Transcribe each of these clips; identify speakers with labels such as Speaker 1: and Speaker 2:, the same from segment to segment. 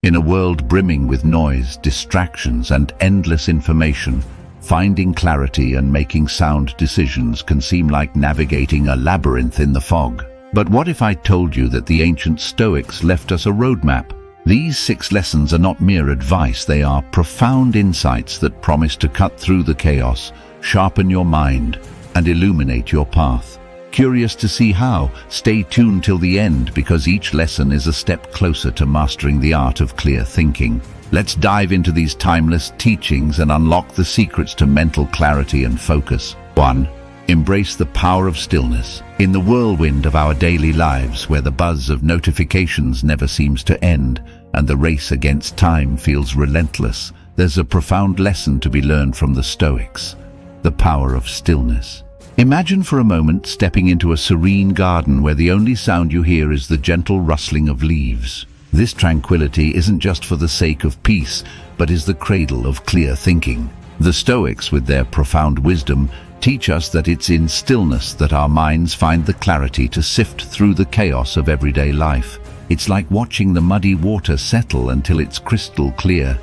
Speaker 1: In a world brimming with noise, distractions, and endless information, finding clarity and making sound decisions can seem like navigating a labyrinth in the fog. But what if I told you that the ancient Stoics left us a roadmap? These 6 lessons are not mere advice, they are profound insights that promise to cut through the chaos, sharpen your mind, and illuminate your path. Curious to see how? Stay tuned till the end, because each lesson is a step closer to mastering the art of clear thinking. Let's dive into these timeless teachings and unlock the secrets to mental clarity and focus. 1. Embrace the power of stillness. In the whirlwind of our daily lives, where the buzz of notifications never seems to end and the race against time feels relentless, there's a profound lesson to be learned from the Stoics: the power of stillness. Imagine for a moment stepping into a serene garden where the only sound you hear is the gentle rustling of leaves. This tranquility isn't just for the sake of peace, but is the cradle of clear thinking. The Stoics, with their profound wisdom, teach us that it's in stillness that our minds find the clarity to sift through the chaos of everyday life. It's like watching the muddy water settle until it's crystal clear.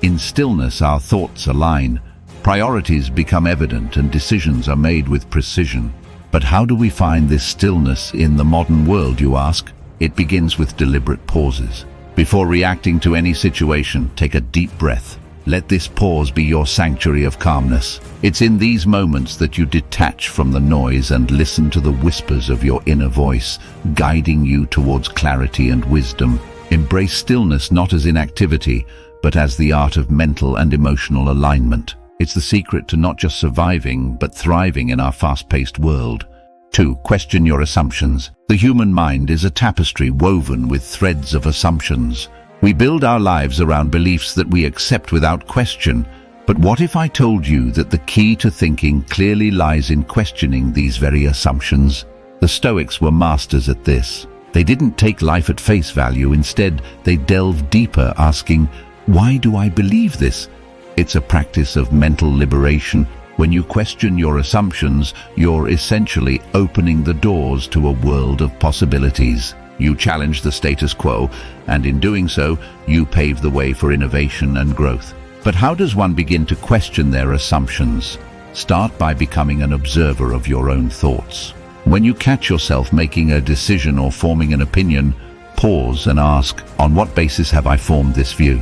Speaker 1: In stillness, our thoughts align, priorities become evident, and decisions are made with precision. But how do we find this stillness in the modern world, you ask? It begins with deliberate pauses. Before reacting to any situation, take a deep breath. Let this pause be your sanctuary of calmness. It's in these moments that you detach from the noise and listen to the whispers of your inner voice, guiding you towards clarity and wisdom. Embrace stillness not as inactivity, but as the art of mental and emotional alignment. It's the secret to not just surviving, but thriving in our fast-paced world. 2. Question your assumptions. The human mind is a tapestry woven with threads of assumptions. We build our lives around beliefs that we accept without question. But what if I told you that the key to thinking clearly lies in questioning these very assumptions? The Stoics were masters at this. They didn't take life at face value. Instead, they delved deeper, asking, why do I believe this? It's a practice of mental liberation. When you question your assumptions, you're essentially opening the doors to a world of possibilities. You challenge the status quo, and in doing so, you pave the way for innovation and growth. But how does one begin to question their assumptions? Start by becoming an observer of your own thoughts. When you catch yourself making a decision or forming an opinion, pause and ask, on what basis have I formed this view?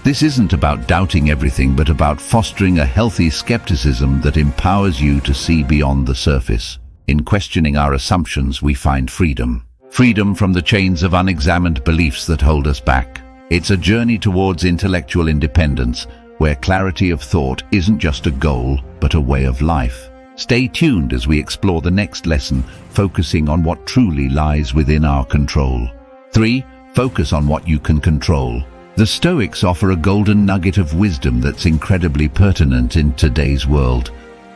Speaker 1: This isn't about doubting everything, but about fostering a healthy skepticism that empowers you to see beyond the surface. In questioning our assumptions, we find freedom. Freedom from the chains of unexamined beliefs that hold us back. It's a journey towards intellectual independence, where clarity of thought isn't just a goal, but a way of life. Stay tuned as we explore the next lesson, focusing on what truly lies within our control. 3. Focus on what you can control. The Stoics offer a golden nugget of wisdom that's incredibly pertinent in today's world.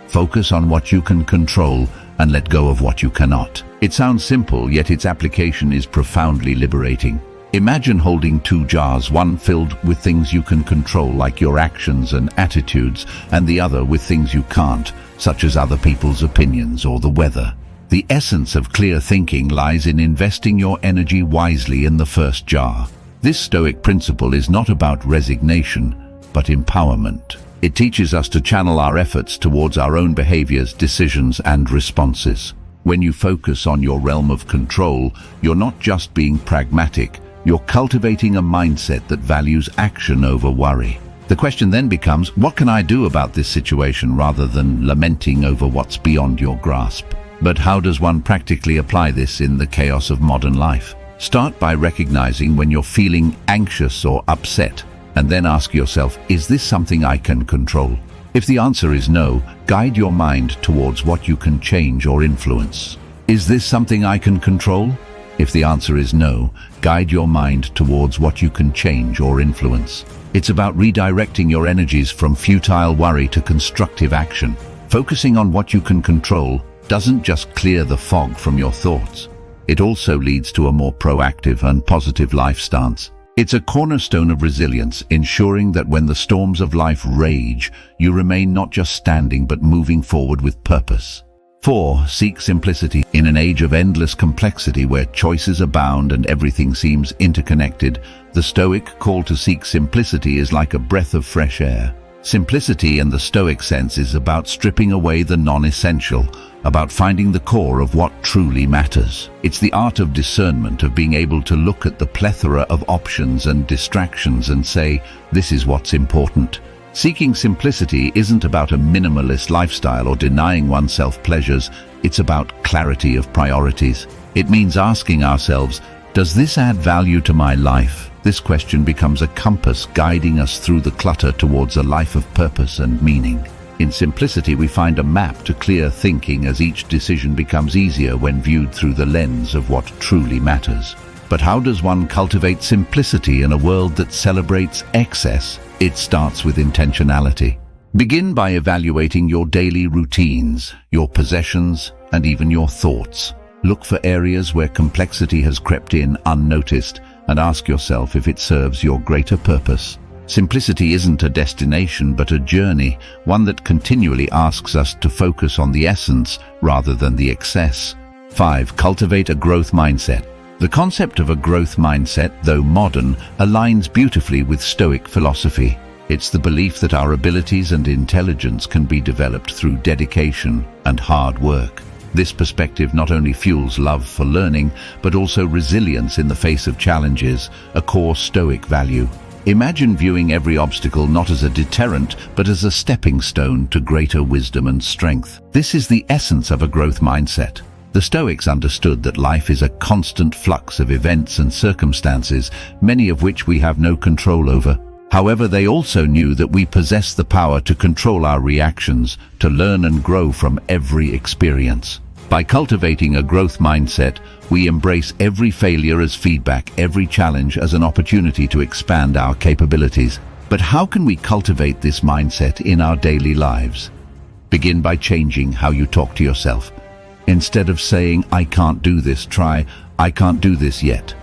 Speaker 1: Focus on what you can control and let go of what you cannot. It sounds simple, yet its application is profoundly liberating. Imagine holding 2 jars, one filled with things you can control, like your actions and attitudes, and the other with things you can't, such as other people's opinions or the weather. The essence of clear thinking lies in investing your energy wisely in the first jar. This Stoic principle is not about resignation, but empowerment. It teaches us to channel our efforts towards our own behaviors, decisions, and responses. When you focus on your realm of control, you're not just being pragmatic, you're cultivating a mindset that values action over worry. The question then becomes, what can I do about this situation, rather than lamenting over what's beyond your grasp? But how does one practically apply this in the chaos of modern life? Start by recognizing when you're feeling anxious or upset, and then ask yourself, is this something I can control? If the answer is no, guide your mind towards what you can change or influence. Is this something I can control? If the answer is no, guide your mind towards what you can change or influence. It's about redirecting your energies from futile worry to constructive action. Focusing on what you can control doesn't just clear the fog from your thoughts. It also leads to a more proactive and positive life stance. It's a cornerstone of resilience, ensuring that when the storms of life rage, you remain not just standing but moving forward with purpose. 4. Seek simplicity. In an age of endless complexity where choices abound and everything seems interconnected, the Stoic call to seek simplicity is like a breath of fresh air. Simplicity in the Stoic sense is about stripping away the non-essential, about finding the core of what truly matters. It's the art of discernment, of being able to look at the plethora of options and distractions and say, this is what's important. Seeking simplicity isn't about a minimalist lifestyle or denying oneself pleasures, it's about clarity of priorities. It means asking ourselves, does this add value to my life? This question becomes a compass guiding us through the clutter towards a life of purpose and meaning. In simplicity, we find a map to clear thinking as each decision becomes easier when viewed through the lens of what truly matters. But how does one cultivate simplicity in a world that celebrates excess? It starts with intentionality. Begin by evaluating your daily routines, your possessions, and even your thoughts. Look for areas where complexity has crept in unnoticed and ask yourself if it serves your greater purpose. Simplicity isn't a destination but a journey, one that continually asks us to focus on the essence rather than the excess. 5. Cultivate a growth mindset. The concept of a growth mindset, though modern, aligns beautifully with Stoic philosophy. It's the belief that our abilities and intelligence can be developed through dedication and hard work. This perspective not only fuels love for learning, but also resilience in the face of challenges, a core Stoic value. Imagine viewing every obstacle not as a deterrent, but as a stepping stone to greater wisdom and strength. This is the essence of a growth mindset. The Stoics understood that life is a constant flux of events and circumstances, many of which we have no control over. However, they also knew that we possess the power to control our reactions, to learn and grow from every experience. By cultivating a growth mindset, we embrace every failure as feedback, every challenge as an opportunity to expand our capabilities. But how can we cultivate this mindset in our daily lives? Begin by changing how you talk to yourself. Instead of saying, I can't do this, try, I can't do this yet.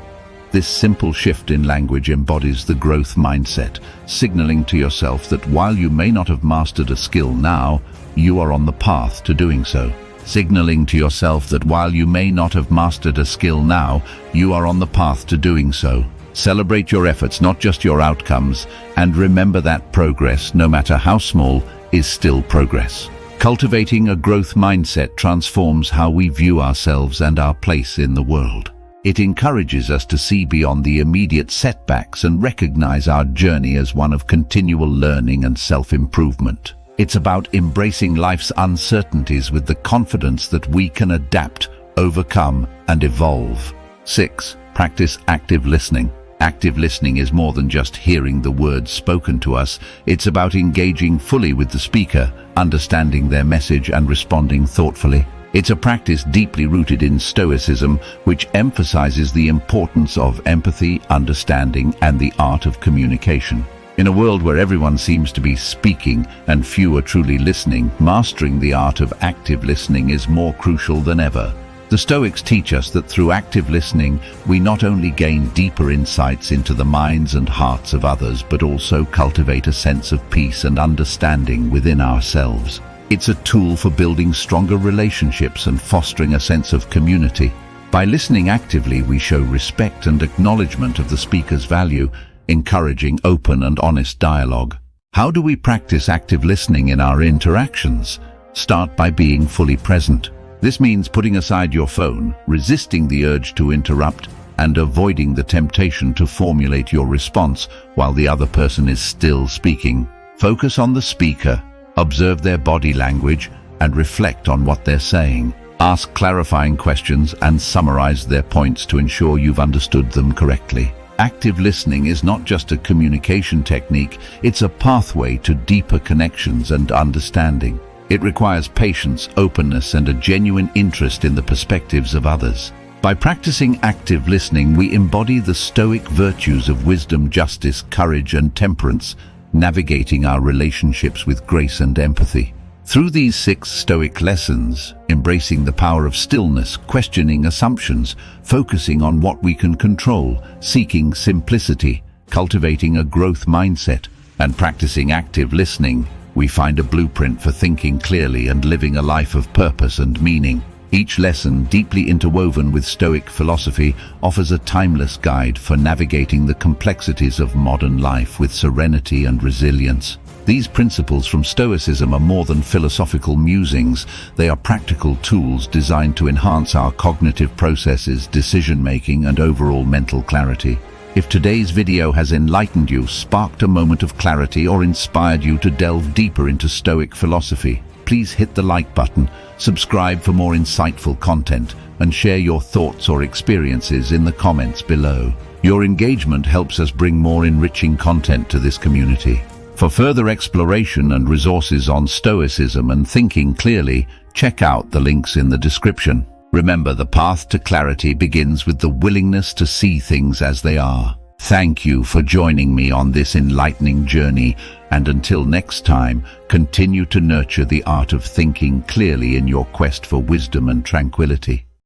Speaker 1: This simple shift in language embodies the growth mindset, signaling to yourself that while you may not have mastered a skill now, you are on the path to doing so. Signaling to yourself that while you may not have mastered a skill now, you are on the path to doing so. Celebrate your efforts, not just your outcomes, and remember that progress, no matter how small, is still progress. Cultivating a growth mindset transforms how we view ourselves and our place in the world. It encourages us to see beyond the immediate setbacks and recognize our journey as one of continual learning and self-improvement. It's about embracing life's uncertainties with the confidence that we can adapt, overcome, and evolve. 6. Practice active listening. Active listening is more than just hearing the words spoken to us. It's about engaging fully with the speaker, understanding their message, and responding thoughtfully. It's a practice deeply rooted in Stoicism, which emphasizes the importance of empathy, understanding, and the art of communication. In a world where everyone seems to be speaking and few are truly listening, mastering the art of active listening is more crucial than ever. The Stoics teach us that through active listening, we not only gain deeper insights into the minds and hearts of others, but also cultivate a sense of peace and understanding within ourselves. It's a tool for building stronger relationships and fostering a sense of community. By listening actively, we show respect and acknowledgement of the speaker's value, encouraging open and honest dialogue. How do we practice active listening in our interactions? Start by being fully present. This means putting aside your phone, resisting the urge to interrupt, and avoiding the temptation to formulate your response while the other person is still speaking. Focus on the speaker, observe their body language, and reflect on what they're saying. Ask clarifying questions and summarize their points to ensure you've understood them correctly. Active listening is not just a communication technique, it's a pathway to deeper connections and understanding. It requires patience, openness, and a genuine interest in the perspectives of others. By practicing active listening, we embody the Stoic virtues of wisdom, justice, courage, and temperance, navigating our relationships with grace and empathy. Through these 6 Stoic lessons, embracing the power of stillness, questioning assumptions, focusing on what we can control, seeking simplicity, cultivating a growth mindset, and practicing active listening, we find a blueprint for thinking clearly and living a life of purpose and meaning. Each lesson, deeply interwoven with Stoic philosophy, offers a timeless guide for navigating the complexities of modern life with serenity and resilience. These principles from Stoicism are more than philosophical musings. They are practical tools designed to enhance our cognitive processes, decision-making, and overall mental clarity. If today's video has enlightened you, sparked a moment of clarity, or inspired you to delve deeper into Stoic philosophy, please hit the like button, subscribe for more insightful content, and share your thoughts or experiences in the comments below. Your engagement helps us bring more enriching content to this community. For further exploration and resources on Stoicism and thinking clearly, check out the links in the description. Remember, the path to clarity begins with the willingness to see things as they are. Thank you for joining me on this enlightening journey, and until next time, continue to nurture the art of thinking clearly in your quest for wisdom and tranquility.